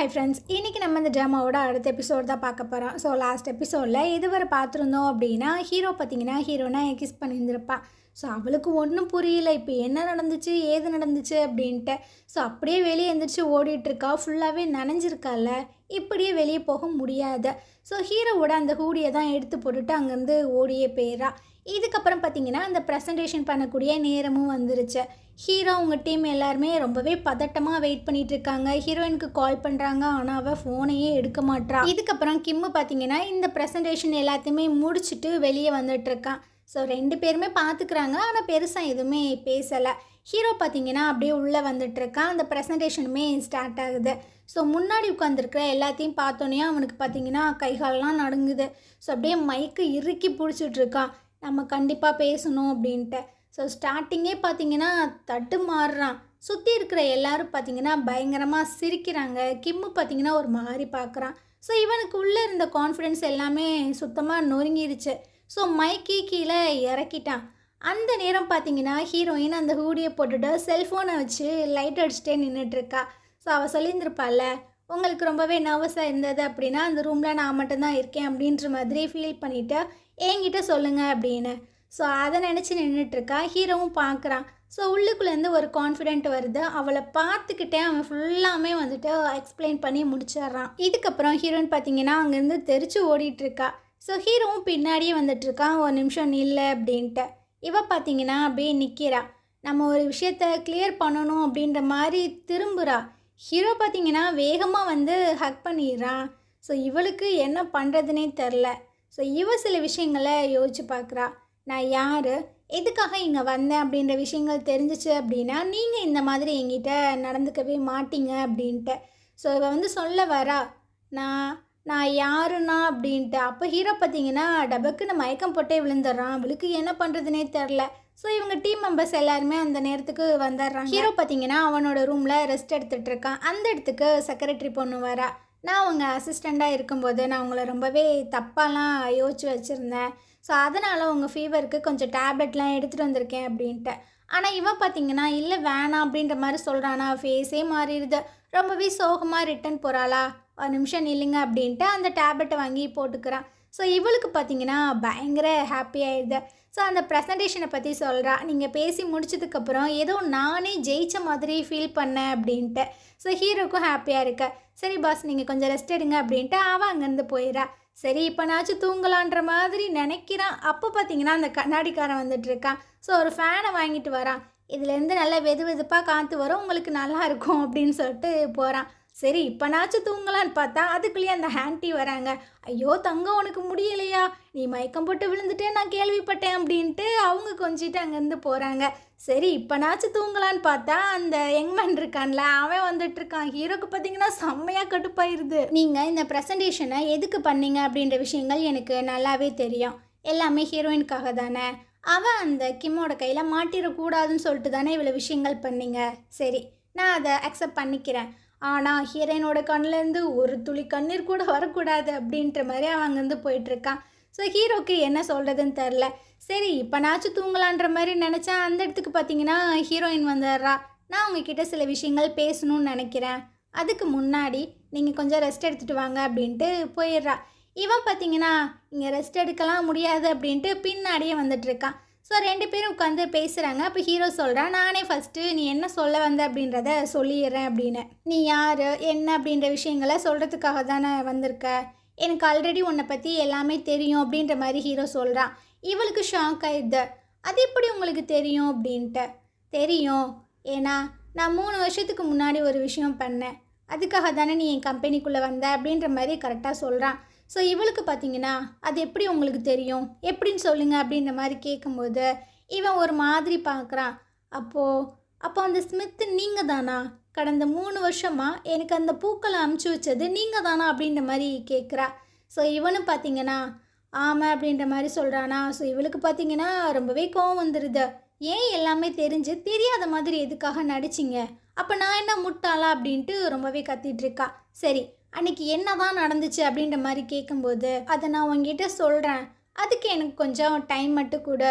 Hi friends, இன்றைக்கி நம்ம இந்த ட்ராமாவோட அடுத்த எபிசோட் தான் பார்க்க போகிறோம். ஸோ லாஸ்ட் எபிசோடில் இதுவரை பார்த்துருந்தோம் அப்படின்னா ஹீரோ பார்த்திங்கன்னா ஹீரோனை கிஸ் பண்ணியிருந்திருப்பா. ஸோ அவளுக்கு ஒன்றும் புரியல, இப்போ என்ன நடந்துச்சு ஏது நடந்துச்சு அப்படின்ட்டு. ஸோ அப்படியே வெளியே எழுந்திரிச்சு ஓடிட்டுருக்கா, ஃபுல்லாகவே நனைஞ்சிருக்கால, இப்படியே வெளியே போக முடியாது. ஸோ ஹீரோவோட அந்த ஹூடியை தான் எடுத்து போட்டுட்டு அங்கேருந்து ஓடியே போயிடறா. இதுக்கப்புறம் பார்த்திங்கன்னா அந்த ப்ரெசன்டேஷன் பண்ணக்கூடிய நேரமும் வந்துருச்சு. ஹீரோ உங்கள் டீம் எல்லாருமே ரொம்பவே பதட்டமாக வெயிட் பண்ணிகிட்டு இருக்காங்க. ஹீரோயினுக்கு கால் பண்ணுறாங்க, ஆனால் அவள் ஃபோனையே எடுக்க மாட்றா. இதுக்கப்புறம் கிம்மு பார்த்திங்கன்னா இந்த ப்ரெசன்டேஷன் எல்லாத்தையுமே முடிச்சுட்டு வெளியே வந்துட்டுருக்கான். ஸோ 2 பேருமே பார்த்துக்கிறாங்க, ஆனால் பெருசாக எதுவுமே பேசலை. ஹீரோ பார்த்திங்கன்னா அப்படியே உள்ளே வந்துட்டுருக்கான். அந்த ப்ரெசன்டேஷனுமே ஸ்டார்ட் ஆகுது. ஸோ முன்னாடி உட்காந்துருக்கிற எல்லாத்தையும் பார்த்தோன்னே அவனுக்கு பார்த்திங்கன்னா கைகாலெலாம் நடுங்குது. ஸோ அப்படியே மைக்கு இறுக்கி பிடிச்சிட்ருக்கான், நம்ம கண்டிப்பாக பேசணும் அப்படின்ட்டு. ஸோ ஸ்டார்டிங்கே பார்த்திங்கன்னா தட்டுமாறுறான். சுற்றி இருக்கிற எல்லோரும் பார்த்திங்கன்னா பயங்கரமாக சிரிக்கிறாங்க. கிம்மு பார்த்திங்கன்னா ஒரு மாதிரி பார்க்குறான். ஸோ இவனுக்கு உள்ளே இருந்த கான்ஃபிடென்ஸ் எல்லாமே சுத்தமாக நொறுங்கிடுச்சு. ஸோ மைக்கே கீழே இறக்கிட்டான். அந்த நேரம் பார்த்திங்கன்னா ஹீரோயின் அந்த ஹூடியை போட்டுட்டு செல்ஃபோனை வச்சு லைட் அடிச்சுட்டே நின்றுட்டுருக்கா. ஸோ அவள் சொல்லியிருந்திருப்பாள்ல, உங்களுக்கு ரொம்பவே நர்வஸாக இருந்தது அப்படின்னா அந்த ரூமில் நான் மட்டும்தான் இருக்கேன் அப்படின்ற மாதிரி ஃபீல் பண்ணிவிட்டு என்கிட்ட சொல்லுங்கள் அப்படின்னு. ஸோ அதை நினச்சி நின்றுட்டுருக்கா. ஹீரோவும் பார்க்குறான். ஸோ உள்ளுக்குள்ளேருந்து ஒரு கான்ஃபிடென்ட் வருது. அவளை பார்த்துக்கிட்டே அவன் ஃபுல்லாமே வந்துட்டு எக்ஸ்பிளைன் பண்ணி முடிச்சிட்றான். இதுக்கப்புறம் ஹீரோயின் பார்த்திங்கன்னா அங்கேருந்து தெரிச்சு ஓடிட்டுருக்கா. ஸோ ஹீரோவும் பின்னாடியே வந்துட்டுருக்கான், ஒரு நிமிஷம் இல்லை அப்படின்ட்டு. இவ பார்த்திங்கன்னா அப்படியே நிற்கிறா. நம்ம ஒரு விஷயத்த கிளியர் பண்ணணும் அப்படின்ற மாதிரி திரும்புகிறா. ஹீரோ பார்த்திங்கன்னா வேகமாக வந்து ஹக் பண்ணிடுறான். ஸோ இவளுக்கு என்ன பண்ணுறதுனே தெரில. ஸோ இவ சில விஷயங்களை யோசிச்சு பார்க்குறா. நான் யார், எதுக்காக இங்கே வந்தேன் அப்படின்ற விஷயங்கள் தெரிஞ்சிச்சு அப்படின்னா நீங்கள் இந்த மாதிரி என்கிட்ட நடந்துக்கவே மாட்டீங்க அப்படின்ட்டு. ஸோ இவ வந்து சொல்ல வரா, நான் யாருன்னா அப்படின்ட்டு. அப்போ ஹீரோ பார்த்திங்கன்னா டபக்குன்னு மயக்கம் போட்டே விழுந்துடுறான். அவளுக்கு என்ன பண்ணுறதுனே தெரில. ஸோ இவங்க டீம் மெம்பர்ஸ் எல்லாருமே அந்த நேரத்துக்கு வந்துடுறாங்க. ஹீரோ பார்த்திங்கன்னா அவனோட ரூமில் ரெஸ்ட் எடுத்துகிட்டு இருக்கான். அந்த இடத்துக்கு செக்ரட்டரி பொண்ணு வரா. நான் அவங்க அசிஸ்டண்ட்டாக இருக்கும்போது நான் உங்களை ரொம்பவே தப்பாலாம் யோசிச்சு வச்சுருந்தேன். ஸோ அதனால் உங்கள் ஃபீவருக்கு கொஞ்சம் டேப்லெட்லாம் எடுத்துகிட்டு வந்திருக்கேன் அப்படின்ட்டு. ஆனால் இவன் பார்த்திங்கன்னா இல்லை வேணாம் அப்படின்ற மாதிரி சொல்கிறானா. ஃபேஸே மாறிடுது. ரொம்பவே சோகமாக ரிட்டன் போகிறாளா. ஒரு நிமிஷம் நில்லுங்க அப்படின்ட்டு அந்த டேப்லெட்டை வாங்கி போட்டுக்கிறான். ஸோ இவளுக்கு பார்த்திங்கன்னா பயங்கர ஹாப்பி ஆயிடுது. ஸோ அந்த ப்ரெசன்டேஷனை பற்றி சொல்கிறா. நீங்கள் பேசி முடிச்சதுக்கப்புறம் ஏதோ நானே ஜெயித்த மாதிரி ஃபீல் பண்ணேன் அப்படின்ட்டு. ஸோ ஹீரோக்கும் ஹாப்பியாக இருக்க. சரி பாஸ், நீங்கள் கொஞ்சம் ரெஸ்ட் எடுங்க அப்படின்ட்டு அவன் அங்கேருந்து போயிடறா. சரி இப்போ நாச்சும் தூங்கலான்ற மாதிரி நினைக்கிறான். அப்போ பார்த்திங்கன்னா அந்த கண்ணாடிக்காரன் வந்துட்டுருக்கான். ஸோ ஒரு ஃபேனை வாங்கிட்டு வரான். இதுலேருந்து நல்லா வெது வெதுப்பாக காற்று வரும், உங்களுக்கு நல்லா இருக்கும் அப்படின்னு சொல்லிட்டு போகிறான். சரி இப்போ நாச்சும் தூங்கலான்னு பார்த்தா அதுக்குள்ளேயே அந்த ஆன்ட்டி வராங்க. ஐயோ தங்கம், உனக்கு முடியலையா, நீ மயக்கம் போட்டு விழுந்துட்டே நான் கேள்விப்பட்டேன் அப்படின்ட்டு அவங்க கொஞ்சிட்டு அங்கேருந்து போகிறாங்க. சரி இப்போ நாச்சும் தூங்கலான்னு பார்த்தா அந்த யங்மேன் இருக்கான்ல, அவன் வந்துட்டுருக்கான். ஹீரோக்கு பார்த்திங்கன்னா செம்மையாக கடுப்பாயிருது. நீங்கள் இந்த ப்ரெசன்டேஷனை எதுக்கு பண்ணீங்க அப்படின்ற விஷயங்கள் எனக்கு நல்லாவே தெரியும். எல்லாமே ஹீரோயினுக்காக தானே. அவன் அந்த கிம்மோட கையில் மாட்டிடக்கூடாதுன்னு சொல்லிட்டு தானே இவ்வளோ விஷயங்கள் பண்ணீங்க. சரி, நான் அதை அக்செப்ட் பண்ணிக்கிறேன். ஆனால் ஹீரோயினோட கண்ணிலேருந்து ஒரு துளி கண்ணீர் கூட வரக்கூடாது அப்படின்ற மாதிரி அவன் அங்கேருந்து போயிட்டுருக்கான். ஸோ ஹீரோக்கு என்ன சொல்கிறதுன்னு தெரில. சரி இப்போ நாச்சும் தூங்கலான்ற மாதிரி நினச்சா அந்த இடத்துக்கு பார்த்திங்கன்னா ஹீரோயின் வந்துடுறா. நான் உங்ககிட்ட சில விஷயங்கள் பேசணும்னு நினைக்கிறேன், அதுக்கு முன்னாடி நீங்கள் கொஞ்சம் ரெஸ்ட் எடுத்துகிட்டு வாங்க அப்படின்ட்டு போயிடுறா. இவன் பார்த்திங்கன்னா இங்கே ரெஸ்ட் எடுக்கலாம் முடியாது அப்படின்ட்டு பின்னாடியே வந்துட்டுருக்கான். ஸோ 2 பேரும் உட்காந்து பேசுகிறாங்க. அப்போ ஹீரோ சொல்கிறான், நானே ஃபஸ்ட்டு நீ என்ன சொல்ல வந்த அப்படின்றத சொல்லிடுறேன் அப்படின்னு. நீ யார் என்ன அப்படின்ற விஷயங்களை சொல்கிறதுக்காக தானே வந்திருக்க. எனக்கு ஆல்ரெடி உன்னை பற்றி எல்லாமே தெரியும் அப்படின்ற மாதிரி ஹீரோ சொல்கிறான். இவளுக்கு ஷாக் ஆயிடுது. அது எப்படி உங்களுக்கு தெரியும் அப்படின்ட்டு. தெரியும், ஏன்னா நான் 3 வருஷத்துக்கு முன்னாடி ஒரு விஷயம் பண்ணேன், அதுக்காக தானே நீ என் கம்பெனிக்குள்ளே வந்த அப்படின்ற மாதிரி கரெக்டாக சொல்கிறான். ஸோ இவளுக்கு பார்த்திங்கன்னா அது எப்படி உங்களுக்கு தெரியும், எப்படின்னு சொல்லுங்கள் அப்படின்ற மாதிரி கேட்கும்போது இவன் ஒரு மாதிரி பார்க்குறான். அப்போ அந்த ஸ்மித்து நீங்கள் தானா, கடந்த 3 வருஷமாக எனக்கு அந்த பூக்களை அமுச்சு வச்சது நீங்கள் தானா அப்படின்ற மாதிரி கேட்குறா. ஸோ இவனும் பார்த்திங்கன்னா ஆமாம் அப்படின்ற மாதிரி சொல்கிறானா. ஸோ இவளுக்கு பார்த்திங்கன்னா ரொம்பவே கோவம் வந்துடுது. ஏன் எல்லாமே தெரிஞ்சு தெரியாத மாதிரி எதுக்காக நடிச்சிங்க, அப்போ நான் என்ன முட்டாளா அப்படின்ட்டு ரொம்பவே கத்திகிட்ருக்கா. சரி அன்றைக்கி என்ன தான் நடந்துச்சு அப்படின்ற மாதிரி கேட்கும்போது அதை நான் உங்ககிட்ட சொல்கிறேன், அதுக்கு எனக்கு கொஞ்சம் டைம் மட்டும் கூட.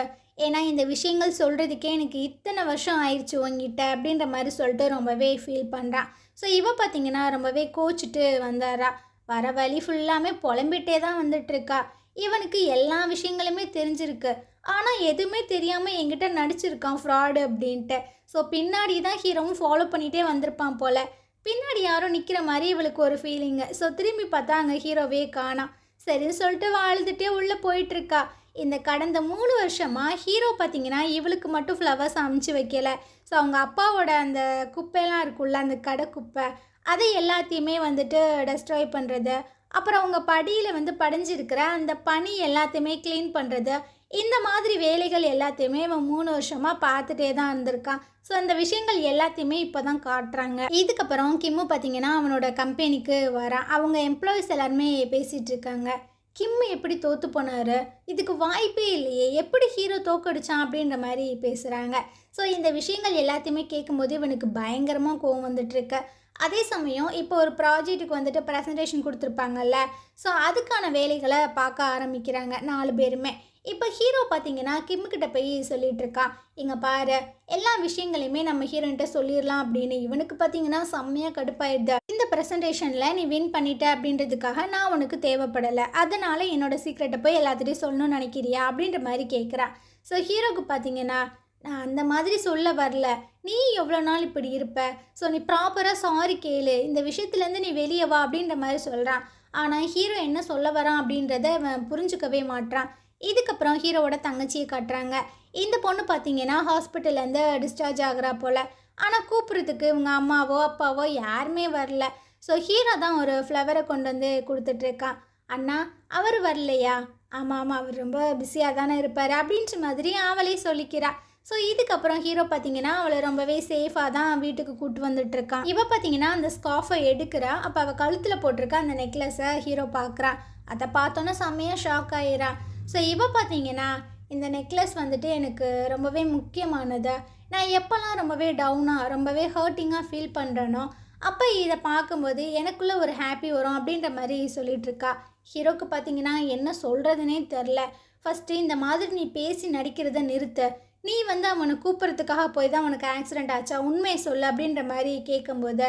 ஏன்னா இந்த விஷயங்கள் சொல்கிறதுக்கே எனக்கு இத்தனை வருஷம் ஆயிடுச்சு உங்ககிட்ட அப்படின்ற மாதிரி சொல்லிட்டு ரொம்பவே ஃபீல் பண்ணுறான். ஸோ இவ பார்த்தீங்கன்னா ரொம்பவே கோச்சிட்டு வந்தாரா. வர வழி ஃபுல்லாமே புலம்பிட்டே தான் வந்துட்டுருக்கா. இவனுக்கு எல்லா விஷயங்களுமே தெரிஞ்சிருக்கு. ஆனால் எதுவுமே தெரியாமல் என்கிட்ட நடிச்சிருக்கான் ஃப்ராடு அப்படின்ட்டு. ஸோ பின்னாடி தான் ஹீரோவும் ஃபாலோ பண்ணிகிட்டே வந்திருப்பான் போல். பின்னாடி யாரும் நிற்கிற மாதிரி இவளுக்கு ஒரு ஃபீலிங்கு. ஸோ திரும்பி பார்த்தா அங்கே ஹீரோவே காணாம். சரின்னு சொல்லிட்டு வாழ்ந்துட்டே உள்ளே போயிட்டுருக்கா. இந்த கடந்த 3 வருஷமாக ஹீரோ பார்த்திங்கன்னா இவளுக்கு மட்டும் ஃப்ளவர்ஸ் அமுச்சு வைக்கலை. ஸோ அவங்க அப்பாவோட அந்த குப்பையெல்லாம் இருக்குல்ல, அந்த கடை குப்பை, அதை எல்லாத்தையுமே வந்துட்டு டெஸ்ட்ராய் பண்ணுறது, அப்புறம் அவங்க படியில் வந்து படிஞ்சிருக்கிற அந்த பனி எல்லாத்தையுமே க்ளீன் பண்ணுறது, இந்த மாதிரி வேலைகள் எல்லாத்தையுமே இவன் 3 வருஷமாக பார்த்துட்டே தான் இருந்திருக்கான். ஸோ அந்த விஷயங்கள் எல்லாத்தையுமே இப்போ தான் காட்டுறாங்க. இதுக்கப்புறம் கிம்மு பார்த்திங்கன்னா அவனோட கம்பெனிக்கு வரான். அவங்க எம்ப்ளாயிஸ் எல்லாருமே பேசிகிட்டு இருக்காங்க. கிம்மு எப்படி தோற்று போனார், இதுக்கு வாய்ப்பே இல்லையே, எப்படி ஹீரோ தோக்கடிச்சான் அப்படின்ற மாதிரி பேசுகிறாங்க. ஸோ இந்த விஷயங்கள் எல்லாத்தையுமே கேட்கும்போது இவனுக்கு பயங்கரமாக கோவம் வந்துட்டுருக்கு. அதே சமயம் இப்போ ஒரு ப்ராஜெக்ட்டுக்கு வந்துட்டு ப்ரெசன்டேஷன் கொடுத்துருப்பாங்கல்ல, ஸோ அதுக்கான வேலைகளை பார்க்க ஆரம்பிக்கிறாங்க 4 பேருமே. இப்போ ஹீரோ பார்த்தீங்கன்னா கிம்முக்கிட்ட போய் சொல்லிட்டு இருக்கான், இங்கே பாரு எல்லா விஷயங்களையுமே நம்ம ஹீரோன்கிட்ட சொல்லிடலாம் அப்படின்னு. இவனுக்கு பார்த்தீங்கன்னா செம்மையாக கடுப்பாயிடுது. இந்த ப்ரெசன்டேஷனில் நீ வின் பண்ணிட்ட அப்படின்றதுக்காக நான் உனக்கு தேவைப்படலை, அதனால என்னோட சீக்ரெட்டை போய் எல்லாத்துட்டையும் சொல்லணும்னு நினைக்கிறியா அப்படின்ற மாதிரி கேட்குறான். ஸோ ஹீரோக்கு பார்த்தீங்கன்னா நான் அந்த மாதிரி சொல்ல வரல, நீ எவ்வளோ நாள் இப்படி இருப்ப, ஸோ நீ ப்ராப்பராக சாரி கேளு, இந்த விஷயத்துலேருந்து நீ வெளியே வா அப்படின்ற மாதிரி சொல்கிறான். ஆனால் ஹீரோ என்ன சொல்ல வரான் அப்படின்றத அவன் புரிஞ்சுக்கவே மாட்டான். இதுக்கப்புறம் ஹீரோவோட தங்கச்சியை காட்டுறாங்க. இந்த பொண்ணு பார்த்தீங்கன்னா ஹாஸ்பிட்டல்லேருந்து டிஸ்சார்ஜ் ஆகிறா போல். ஆனால் கூப்பிட்றதுக்கு இவங்க அம்மாவோ அப்பாவோ யாருமே வரல. ஸோ ஹீரோ தான் ஒரு ஃப்ளவரை கொண்டு வந்து கொடுத்துட்ருக்கான். அண்ணா அவர் வரலையா? ஆமாம் ஆமாம், அவர் ரொம்ப பிஸியாக தானே இருப்பார் அப்படின்ற மாதிரி அவளே சொல்லிக்கிறா. ஸோ இதுக்கப்புறம் ஹீரோ பார்த்தீங்கன்னா அவளை ரொம்பவே சேஃபாக தான் வீட்டுக்கு கூப்பிட்டு வந்துட்டுருக்கான். இவள் பார்த்தீங்கன்னா அந்த ஸ்கார்ஃபை எடுக்கிறா. அப்போ அவள் கழுத்தில் போட்டிருக்கா அந்த நெக்லஸை ஹீரோ பார்க்குறான். அதை பார்த்தோன்னா செம்மையாக ஷாக் ஆகிடா. ஸோ இவள் பார்த்தீங்கன்னா இந்த நெக்லஸ் வந்துட்டு எனக்கு ரொம்பவே முக்கியமானது, நான் எப்போல்லாம் ரொம்பவே டவுனாக ரொம்பவே ஹர்ட்டிங்காக ஃபீல் பண்ணுறேனோ அப்போ இதை பார்க்கும்போது எனக்குள்ளே ஒரு ஹாப்பி வரும் அப்படின்ற மாதிரி சொல்லிகிட்ருக்கா. ஹீரோக்கு பார்த்தீங்கன்னா என்ன சொல்கிறதுனே தெரில. ஃபஸ்ட்டு இந்த மாதிரி நீ பேசி நடிக்கிறத நிறுத்த, நீ வந்து அவனை கூப்பிட்றதுக்காக போய் தான் அவனுக்கு ஆக்சிடெண்ட் ஆச்சா, உண்மையை சொல்லு அப்படின்ற மாதிரி கேட்கும்போது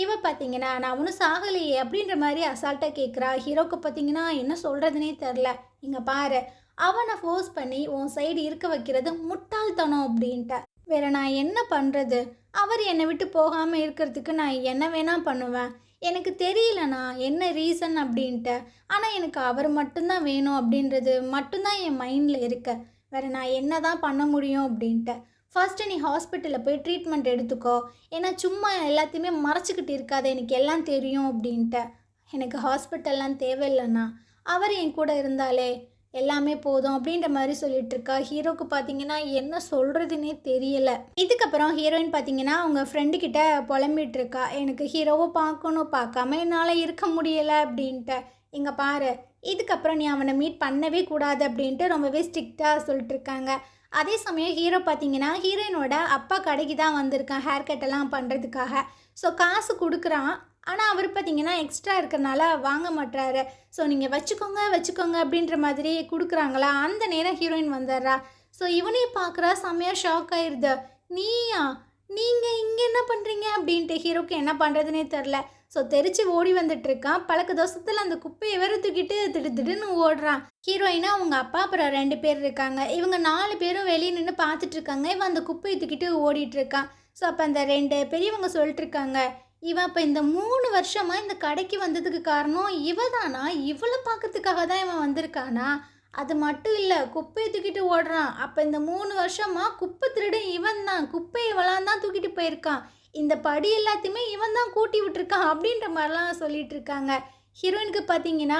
இவ பார்த்தீங்கன்னா நான் ஒன்றும் சாகலையே அப்படின்ற மாதிரி அசால்ட்டாக கேட்குறா. ஹீரோக்கு பார்த்தீங்கன்னா என்ன சொல்கிறதுனே தெரில. இங்கே பாரு, அவனை ஃபோர்ஸ் பண்ணி உன் சைடு இருக்க வைக்கிறது முட்டாள்தனம் அப்படின்ட்டு. வேறு நான் என்ன பண்ணுறது, அவர் என்னை விட்டு போகாமல் இருக்கிறதுக்கு நான் என்ன வேணால் பண்ணுவேன். எனக்கு தெரியலண்ணா என்ன ரீசன் அப்படின்ட்டு, ஆனால் எனக்கு அவர் மட்டும்தான் வேணும் அப்படின்றது மட்டும்தான் என் மைண்டில் இருக்க. வேறு நான் என்ன தான் பண்ண முடியும் அப்படின்ட்டு. ஃபர்ஸ்ட்டு நீ ஹாஸ்பிட்டலில் போய் ட்ரீட்மெண்ட் எடுத்துக்கோ, ஏன்னா சும்மா எல்லாத்தையுமே மறைச்சிக்கிட்டு இருக்காது, எனக்கு எல்லாம் தெரியும் அப்படின்ட்டு. எனக்கு ஹாஸ்பிட்டல்லாம் தேவையில்லைண்ணா, அவர் என் கூட இருந்தாலே எல்லாமே போதும் அப்படின்ற மாதிரி சொல்லிட்டு இருக்கா. ஹீரோக்கு பார்த்தீங்கன்னா என்ன சொல்கிறதுனே தெரியலை. இதுக்கப்புறம் ஹீரோயின் பார்த்தீங்கன்னா அவங்க ஃப்ரெண்டுக்கிட்ட புலம்பிகிட்டு இருக்கா, எனக்கு ஹீரோவை பார்க்கணும், பார்க்காம என்னால் இருக்க முடியலை அப்படின்ட்டு. இங்கே பாரு, இதுக்கப்புறம் நீ அவனை மீட் பண்ணவே கூடாது அப்படின்ட்டு ரொம்பவே ஸ்ட்ரிக்டாக சொல்லிட்டுருக்காங்க. அதே சமயம் ஹீரோ பார்த்தீங்கன்னா ஹீரோயினோட அப்பா கடைக்கு தான் வந்திருக்கான் ஹேர் கட்டெல்லாம் பண்ணுறதுக்காக. ஸோ காசு கொடுக்குறான், ஆனால் அவர் பார்த்தீங்கன்னா எக்ஸ்ட்ரா இருக்கிறனால வாங்க மாட்டாரு. ஸோ நீங்கள் வச்சுக்கோங்க அப்படின்ற மாதிரி கொடுக்குறாங்களா, அந்த நேரம் ஹீரோயின் வந்துடுறா. ஸோ இவனையும் பார்க்குறா, செம்மையாக ஷாக் ஆயிடுது. நீயா, நீங்கள் இங்கே என்ன பண்ணுறீங்க அப்படின்ட்டு. ஹீரோக்கு என்ன பண்ணுறதுனே தெரில. ஸோ தெரிச்சு ஓடி வந்துட்டுருக்கான். பழக்க தோசத்தில் அந்த குப்பையை வேறு தூக்கிட்டு திடுன்னு ஓடுறான். ஹீரோயினா அவங்க அப்பா அப்புறம் 2 பேர் இருக்காங்க. இவங்க 4 பேரும் வெளியே நின்று பார்த்துட்ருக்காங்க. இவன் அந்த குப்பையை தூக்கிட்டு ஓடிட்டுருக்கான். ஸோ அப்போ அந்த 2 பெரியவங்க சொல்லிட்டுருக்காங்க, இவன் அப்போ இந்த 3 வருஷமாக இந்த கடைக்கு வந்ததுக்கு காரணம் இவ தானா, இவளை பார்க்கறதுக்காக தான் இவன் வந்திருக்கானா? அது மட்டும் இல்லை, குப்பையை தூக்கிட்டு ஓடுறான். அப்போ இந்த 3 வருஷமாக குப்பை திருடன் இவன் தான், குப்பையை இவளான் தான் தூக்கிட்டு போயிருக்கான், இந்த படி எல்லாத்தையுமே இவன் தான் கூட்டி விட்டுருக்கான் அப்படின்ற மாதிரிலாம் சொல்லிட்டு இருக்காங்க. ஹீரோயினுக்கு பார்த்தீங்கன்னா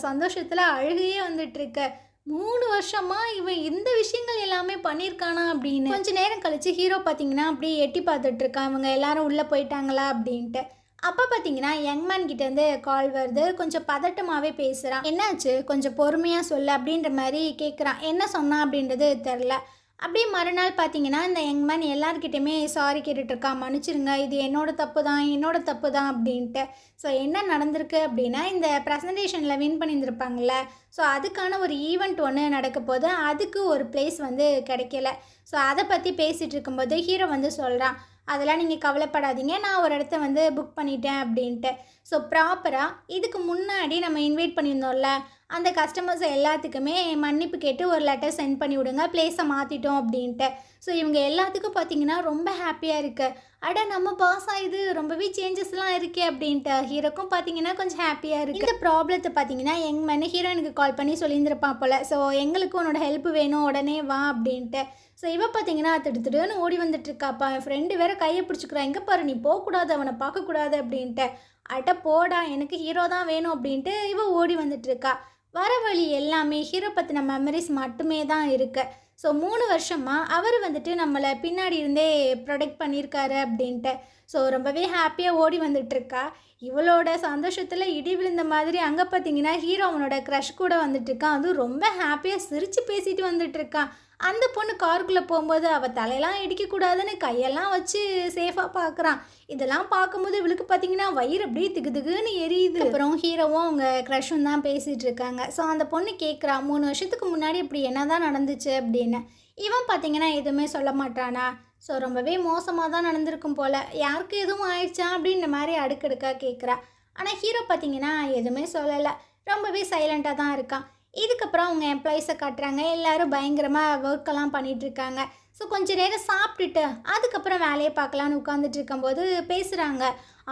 சந்தோஷத்தில் அழுகையே வந்துட்டுருக்கு. 3 வருஷமாக இவன் இந்த விஷயங்கள் எல்லாமே பண்ணியிருக்கானா அப்படின்னு. கொஞ்சம் நேரம் கழித்து ஹீரோ பார்த்தீங்கன்னா அப்படியே எட்டி பார்த்துட்ருக்கான், இவங்க எல்லாரும் உள்ளே போயிட்டாங்களா அப்படின்ட்டு. அப்போ பார்த்தீங்கன்னா யங்மேன் கிட்டேருந்து கால் வருது. கொஞ்சம் பதட்டமாகவே பேசுகிறான். என்னாச்சு, கொஞ்சம் பொறுமையாக சொல்லு அப்படின்ற மாதிரி கேட்குறான். என்ன சொன்னான் அப்படின்றது தெரில. அப்படியே மறுநாள் பார்த்தீங்கன்னா, இந்த யங் மேன் எல்லார்கிட்டயுமே சாரி கேட்டுட்ருக்கான். மன்னிச்சிருங்க, இது என்னோட தப்பு தான் அப்படின்ட்டு. ஸோ என்ன நடந்திருக்கு அப்படின்னா, இந்த ப்ரெசன்டேஷனில் வின் பண்ணியிருந்திருப்பாங்கல்ல, ஸோ அதுக்கான ஒரு ஈவெண்ட் ஒன்று நடக்கப்போது, அதுக்கு ஒரு பிளேஸ் வந்து கிடைக்கல. ஸோ அதை பற்றி பேசிகிட்டு இருக்கும்போது ஹீரோ வந்து சொல்கிறான், அதெல்லாம் நீங்கள் கவலைப்படாதீங்க, நான் ஒரு இடத்த வந்து புக் பண்ணிட்டேன் அப்படின்ட்டு. ஸோ ப்ராப்பராக இதுக்கு முன்னாடி நம்ம இன்வைட் பண்ணியிருந்தோம்ல, அந்த கஸ்டமர்ஸ் எல்லாத்துக்குமே மன்னிப்பு கேட்டு ஒரு லெட்டர் சென்ட் பண்ணி விடுங்க, பிளேஸை மாற்றிட்டோம் அப்படின்ட்டு. ஸோ இவங்க எல்லாத்துக்கும் பார்த்தீங்கன்னா ரொம்ப ஹாப்பியாக இருக்குது. அட நம்ம பாஸ் ஆகுது, ரொம்பவே சேஞ்சஸ்லாம் இருக்கே அப்படின்ட்டு. ஹீரோக்கும் பார்த்தீங்கன்னா கொஞ்சம் ஹாப்பியாக இருக்குது. இந்த ப்ராப்ளத்தை பார்த்தீங்கன்னா யங் மேன் ஹீரோயினுக்கு கால் பண்ணி சொல்லியிருந்திருப்பான் போல். ஸோ எங்களுக்கு உன்னோட ஹெல்ப் வேணும், உடனே வா அப்படின்ட்டு. ஸோ இவ பார்த்தீங்கன்னா திடுன்னு ஓடி வந்துட்டுருக்காப்பா. என் ஃப்ரெண்டு வேறு கையை பிடிச்சிக்கிறான், எங்கே பாரு நீ போகக்கூடாது, அவனை பார்க்கக்கூடாது அப்படின்ட்டு. அட போடா, எனக்கு ஹீரோ தான் வேணும் அப்படின்ட்டு இவ ஓடி வந்துட்டுருக்கா. வர வழி எல்லாமே ஹீரோ பற்றின மெமரிஸ் மட்டுமே தான் இருக்கு. ஸோ 3 வருஷமாக அவர் வந்துட்டு நம்மளை பின்னாடி இருந்தே ப்ரொடெக்ட் பண்ணியிருக்காரு அப்படின்ட்டு. ஸோ ரொம்பவே ஹாப்பியாக ஓடி வந்துட்டுருக்கா. இவளோட சந்தோஷத்தில் இடி விழுந்த மாதிரி அங்கே பார்த்தீங்கன்னா ஹீரோ அவனோட க்ரஷ் கூட வந்துட்டுருக்கான். அதுவும் ரொம்ப ஹாப்பியாக சிரித்து பேசிட்டு வந்துட்டுருக்கான். அந்த பொண்ணு காருக்குள்ளே போகும்போது அவள் தலையெல்லாம் இடிக்கக்கூடாதுன்னு கையெல்லாம் வச்சு சேஃபாக பார்க்குறான். இதெல்லாம் பார்க்கும்போது இவளுக்கு பார்த்தீங்கன்னா வயிறு அப்படியே திகுன்னு எரியுது. அப்புறம் ஹீரோவும் அவங்க க்ரஷும் தான் பேசிகிட்டு இருக்காங்க. ஸோ அந்த பொண்ணு கேட்குறா, 3 வருஷத்துக்கு முன்னாடி இப்படி என்ன தான் நடந்துச்சு அப்படின்னு. இவன் பார்த்தீங்கன்னா எதுவுமே சொல்ல மாட்டானா. ஸோ ரொம்பவே மோசமாக தான் நடந்திருக்கும் போல், யாருக்கு எதுவும் ஆயிடுச்சா அப்படின்ற மாதிரி அடுக்கடுக்காக கேட்குறா. ஆனால் ஹீரோ பார்த்தீங்கன்னா எதுவுமே சொல்லலை, ரொம்பவே சைலண்ட்டாக தான் இருக்கான். இதுக்கப்புறம் அவங்க எம்ப்ளாயீஸை காட்டுறாங்க, எல்லோரும் பயங்கரமாக ஒர்க்கெல்லாம் பண்ணிகிட்ருக்காங்க. ஸோ கொஞ்சம் நேரம் சாப்பிட்டுட்டு அதுக்கப்புறம் வேலையை பார்க்கலான்னு உட்காந்துட்டு இருக்கும்போது பேசுகிறாங்க.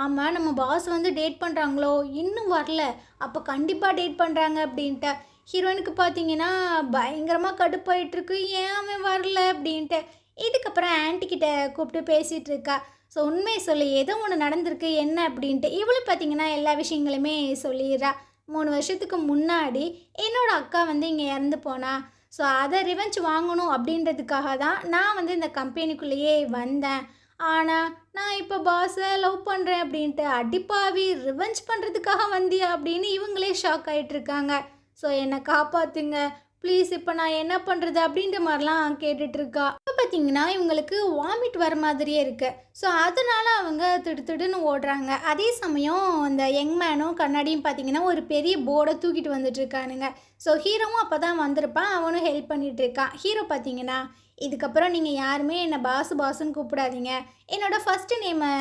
ஆமாம், நம்ம பாஸ் வந்து டேட் பண்ணுறாங்களோ, இன்னும் வரல, அப்போ கண்டிப்பாக டேட் பண்ணுறாங்க அப்படின்ட்டு. ஹீரோயினுக்கு பார்த்தீங்கன்னா பயங்கரமாக கடுப்பாயிட்ருக்கு, ஏன் அவன் வரல அப்படின்ட்டு. இதுக்கப்புறம் ஆன்ட்டிக்கிட்ட கூப்பிட்டு பேசிகிட்டு இருக்கா. ஸோ உண்மையை சொல்லி ஏதோ ஒன்று நடந்திருக்கு என்ன அப்படின்ட்டு. இவளும் பார்த்தீங்கன்னா எல்லா விஷயங்களுமே சொல்லிடுறா. 3 வருஷத்துக்கு முன்னாடி என்னோட அக்கா வந்து இங்கே இறந்து போனா. ஸோ அதை ரிவெஞ்ச் வாங்கணும் அப்படின்றதுக்காக தான் நான் வந்து இந்த கம்பெனிக்குள்ளேயே வந்தேன். ஆனால் நான் இப்போ பாஸை லவ் பண்ணுறேன் அப்படின்ட்டு. அடிப்பாவி, ரிவெஞ்ச் பண்ணுறதுக்காக வந்தியா அப்படின்னு இவங்களே ஷாக் ஆகிட்டுருக்காங்க. ஸோ என்னை காப்பாற்றுங்க ப்ளீஸ், இப்போ நான் என்ன பண்ணுறது அப்படின்ற மாதிரிலாம் கேட்டுட்ருக்கா. இப்போ பார்த்தீங்கன்னா இவங்களுக்கு வாமிட் வர மாதிரியே இருக்குது. ஸோ அதனால் அவங்க திடுன்னு ஓடுறாங்க. அதே சமயம் அந்த யங் மேனும் கண்ணாடியும் பார்த்தீங்கன்னா ஒரு பெரிய போர்டை தூக்கிட்டு வந்துட்டுருக்கானுங்க. ஸோ ஹீரோவும் அப்போ தான் வந்திருப்பான், அவனும் ஹெல்ப் பண்ணிகிட்ருக்கான். ஹீரோ பார்த்தீங்கன்னா, இதுக்கப்புறம் நீங்கள் யாருமே என்னை பாசுன்னு கூப்பிடாதீங்க, என்னோடய ஃபஸ்ட்டு நேமை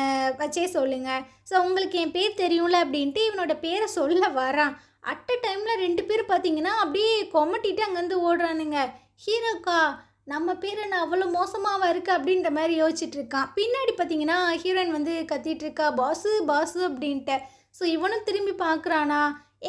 வச்சே சொல்லுங்கள். ஸோ உங்களுக்கு என் பேர் தெரியும்ல அப்படின்ட்டு இவனோட பேரை சொல்ல வரான். அட் அ டைமில் 2 பேர் பார்த்தீங்கன்னா அப்படியே கொமட்டிட்டு அங்கேருந்து ஓடுறானுங்க. ஹீரோக்கா, நம்ம பேர் என்ன அவ்வளோ மோசமாவா இருக்குது அப்படின்ற மாதிரி யோசிச்சுட்ருக்கான். பின்னாடி பார்த்தீங்கன்னா ஹீரோயின் வந்து கத்திகிட்ருக்கா, பாஸு அப்படின்ட்டு. ஸோ இவனும் திரும்பி பார்க்குறானா,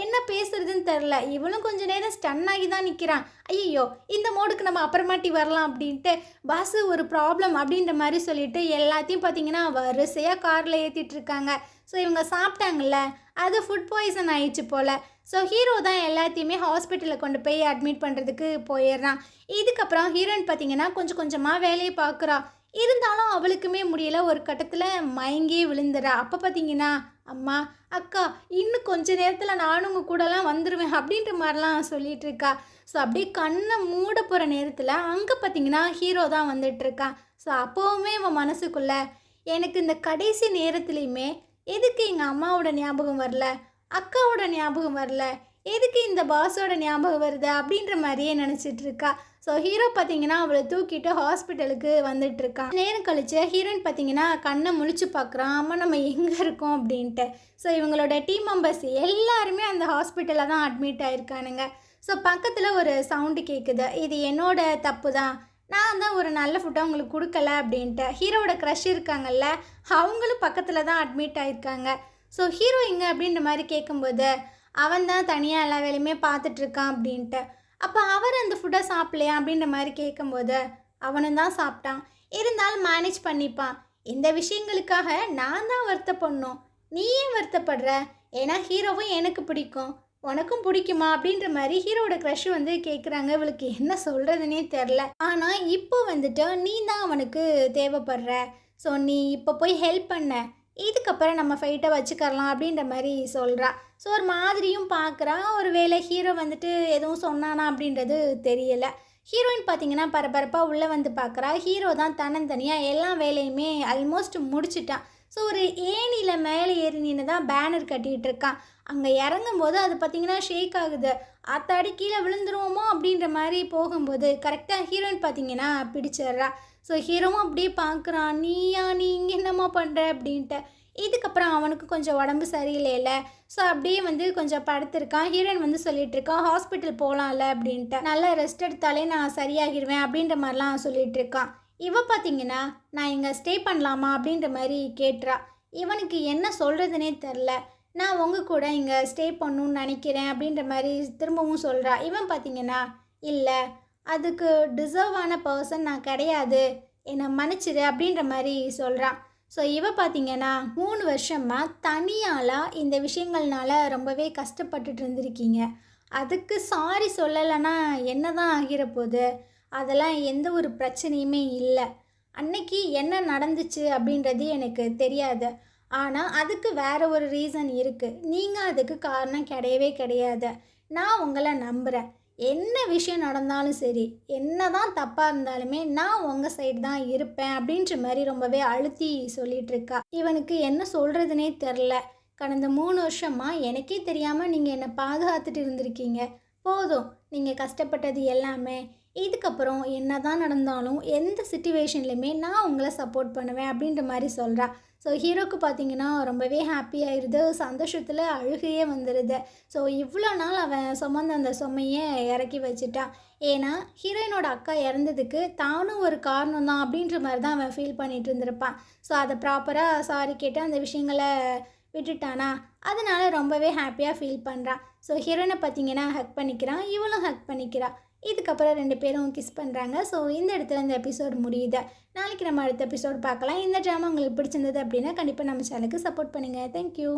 என்ன பேசுறதுன்னு தெரில. இவனும் கொஞ்சம் நேரம் ஸ்டன் ஆகி தான் நிற்கிறான். ஐயோ, இந்த மோடுக்கு நம்ம அப்புறமாட்டி வரலாம் அப்படின்ட்டு. பாஸு ஒரு ப்ராப்ளம் அப்படின்ற மாதிரி சொல்லிவிட்டு எல்லாத்தையும் பார்த்தீங்கன்னா வரிசையாக காரில் ஏற்றிட்டுருக்காங்க. ஸோ இவங்க சாப்பிட்டாங்கல்ல, அது ஃபுட் பாய்சன் ஆயிடுச்சு போல். ஸோ ஹீரோ தான் எல்லாத்தையுமே ஹாஸ்பிட்டலில் கொண்டு போய் அட்மிட் பண்ணுறதுக்கு போயிடுறான். இதுக்கப்புறம் ஹீரோயின் பார்த்தீங்கன்னா கொஞ்சம் கொஞ்சமாக வேலையை பார்க்குறா. இருந்தாலும் அவளுக்குமே முடியல, ஒரு கட்டத்தில் மயங்கியே விழுந்துறா. அப்போ பார்த்தீங்கன்னா, அம்மா, அக்கா, இன்னும் கொஞ்ச நேரத்தில் நானும் உங்கள் கூடலாம் வந்துடுவேன் அப்படின்ற மாதிரிலாம் சொல்லிகிட்டு இருக்கா. ஸோ அப்படியே கண்ணை மூட போகிற நேரத்தில் அங்கே பார்த்தீங்கன்னா ஹீரோ தான் வந்துட்டுருக்கான். ஸோ அப்போவுமே இவன் மனசுக்குள்ள, எனக்கு இந்த கடைசி நேரத்துலையுமே எதுக்கு எங்கள் அம்மாவோட ஞாபகம் வரல, அக்காவோட ஞாபகம் வரல, எதுக்கு இந்த பாஸோட ஞாபகம் வருது அப்படின்ற மாதிரியே நினச்சிட்ருக்கா. ஸோ ஹீரோ பார்த்தீங்கன்னா அவளை தூக்கிட்டு ஹாஸ்பிட்டலுக்கு வந்துட்டுருக்கான். நேரம் கழிச்சு ஹீரோயின் பார்த்தீங்கன்னா கண்ணை முழிச்சு பார்க்குறான், அம்மா நம்ம எங்கே இருக்கோம் அப்படின்ட்டு. ஸோ இவங்களோட டீம் மெம்பர்ஸ் எல்லாருமே அந்த ஹாஸ்பிட்டலில் தான் அட்மிட் ஆகிருக்கானுங்க. ஸோ பக்கத்தில் ஒரு சவுண்டு கேட்குது, இது என்னோட தப்பு தான், நான் தான் ஒரு நல்ல ஃபுட்டை உங்களுக்கு கொடுக்கல அப்படின்ட்டு. ஹீரோவோட க்ரஷ் இருக்காங்கல்ல, அவங்களும் பக்கத்தில் தான் அட்மிட் ஆகிருக்காங்க. ஸோ ஹீரோ எங்கே அப்படின்ற மாதிரி கேட்கும்போது, அவன் தான் தனியாக எல்லா வேலையுமே பார்த்துட்ருக்கான் அப்படின்ட்டு. அப்போ அவர் அந்த ஃபுட்டை சாப்பிட்லையா அப்படின்ற மாதிரி கேட்கும்போது, அவனும் தான் சாப்பிட்டான், இருந்தாலும் மேனேஜ் பண்ணிப்பான். இந்த விஷயங்களுக்காக நான் தான் வருத்தப்படணும், நீ ஏன் வருத்தப்படுற? ஏன்னா ஹீரோவும் எனக்கு பிடிக்கும், உனக்கும் பிடிக்குமா அப்படின்ற மாதிரி ஹீரோட க்ரஷ் வந்து கேட்குறாங்க. இவளுக்கு என்ன சொல்கிறதுனே தெரில. ஆனால் இப்போ வந்துட்டு நீ தான் அவனுக்கு தேவைப்படுற, ஸோ நீ இப்போ போய் ஹெல்ப் பண்ண, இதுக்கப்புறம் நம்ம ஃபைட்டை வச்சுக்கலாம் அப்படின்ற மாதிரி சொல்கிறா. ஸோ ஒரு மாதிரியும் பார்க்குறா. ஒரு வேளை ஹீரோ வந்துட்டு எதுவும் சொன்னானா அப்படின்றது தெரியலை. ஹீரோயின் பார்த்தீங்கன்னா பரபரப்பாக உள்ளே வந்து பார்க்குறா. ஹீரோ தான் தன்னந்தனியாக எல்லா வேலையுமே ஆல்மோஸ்ட் முடிச்சிட்டான். ஸோ ஒரு ஏணியில் மேலே ஏறி நின்று தான் பேனர் கட்டிகிட்டு இருக்கான். அங்கே இறங்கும்போது அது பார்த்திங்கன்னா ஷேக் ஆகுது. ஆத்தாடி கீழே விழுந்துருவோமோ அப்படின்ற மாதிரி போகும்போது கரெக்டாக ஹீரோயின் பார்த்திங்கன்னா பிடிச்சிட்றா. ஸோ ஹீரோவும் அப்படியே பார்க்குறான், நீ இங்கே என்னம்மா பண்ணுற அப்படின்ட்டு. இதுக்கப்புறம் அவனுக்கு கொஞ்சம் உடம்பு சரியில்லைல்ல, ஸோ அப்படியே வந்து கொஞ்சம் படுத்திருக்கான். ஹீரோயின் வந்து சொல்லிகிட்ருக்கான், ஹாஸ்பிட்டல் போகலாம்ல அப்படின்ட்டு. நல்லா ரெஸ்ட் எடுத்தாலே நான் சரியாகிடுவேன் அப்படின்ற மாதிரிலாம் சொல்லிகிட்ருக்கான். இவ பார்த்தீங்கன்னா நான் இங்கே ஸ்டே பண்ணலாமா அப்படின்ற மாதிரி கேட்டுறா. இவனுக்கு என்ன சொல்கிறதுனே தெரில. நான் உங்கள் கூட இங்கே ஸ்டே பண்ணணுன்னு நினைக்கிறேன் அப்படின்ற மாதிரி திரும்பவும் சொல்கிறா. இவன் பார்த்தீங்கன்னா இல்லை, அதுக்கு டிசர்வ் ஆன பர்சன் நான் கிடையாது, என்னை மன்னிச்சிடு அப்படின்ற மாதிரி சொல்கிறான். ஸோ இவ பார்த்தீங்கன்னா 3 வருஷமாக தனியாளாக இந்த விஷயங்கள்னால ரொம்பவே கஷ்டப்பட்டுட்டு இருந்திருக்கீங்க. அதுக்கு சாரி சொல்லலைன்னா என்ன தான் ஆகிற அதெல்லாம் எந்த ஒரு பிரச்சனையுமே இல்லை. அன்னைக்கு என்ன நடந்துச்சு அப்படின்றது எனக்கு தெரியாது. ஆனால் அதுக்கு வேற ஒரு ரீசன் இருக்குது. நீங்கள் அதுக்கு காரணம் கிடையவே கிடையாது. நான் உங்களை நம்புகிறேன். என்ன விஷயம் நடந்தாலும் சரி, என்ன தான் தப்பாக இருந்தாலுமே நான் உங்கள் சைடு தான் இருப்பேன் அப்படின்ற மாதிரி ரொம்பவே அழுத்தி சொல்லிகிட்ருக்கா. இவனுக்கு என்ன சொல்கிறதுனே தெரில. கடந்த 3 வருஷமாக எனக்கே தெரியாமல் நீங்கள் என்னை பாதுகாத்துட்டு இருந்திருக்கீங்க. போதும், நீங்கள் கஷ்டப்பட்டது எல்லாமே. இதுக்கப்புறம் என்ன தான் நடந்தாலும் எந்த சிச்சுவேஷன்லையுமே நான் உங்களை சப்போர்ட் பண்ணுவேன் அப்படின்ற மாதிரி சொல்கிறா. ஸோ ஹீரோக்கு பார்த்தீங்கன்னா ரொம்பவே ஹாப்பியாகிடுது, சந்தோஷத்தில் அழுகையே வந்துடுது. ஸோ இவ்வளோ நாள் அவன் சுமந்த அந்த சுமையை இறக்கி வச்சுட்டான். ஏன்னா ஹீரோயினோட அக்கா இறந்ததுக்கு தானும் ஒரு காரணம் தான் அப்படின்ற மாதிரி தான் அவன் ஃபீல் பண்ணிகிட்டு இருந்திருப்பான். ஸோ அதை ப்ராப்பராக சாரி கேட்டு அந்த விஷயங்களை விட்டுட்டானா, அதனால ரொம்பவே ஹாப்பியாக ஃபீல் பண்ணுறான். ஸோ ஹீரோயினை பார்த்தீங்கன்னா ஹக் பண்ணிக்கிறான், இவளும் ஹக் பண்ணிக்கிறா. இதுக்கப்புறம் 2 பேரும் கிஸ் பண்ணுறாங்க. ஸோ இந்த இடத்துல இந்த எபிசோட் முடியுது. நாளைக்கு நம்ம அடுத்த எபிசோட் பார்க்கலாம். இந்த ட்ராமா உங்களுக்கு பிடிச்சிருந்தது அப்படின்னா கண்டிப்பாக நம்ம சேனலுக்கு சப்போர்ட் பண்ணுங்கள். தேங்க்யூ.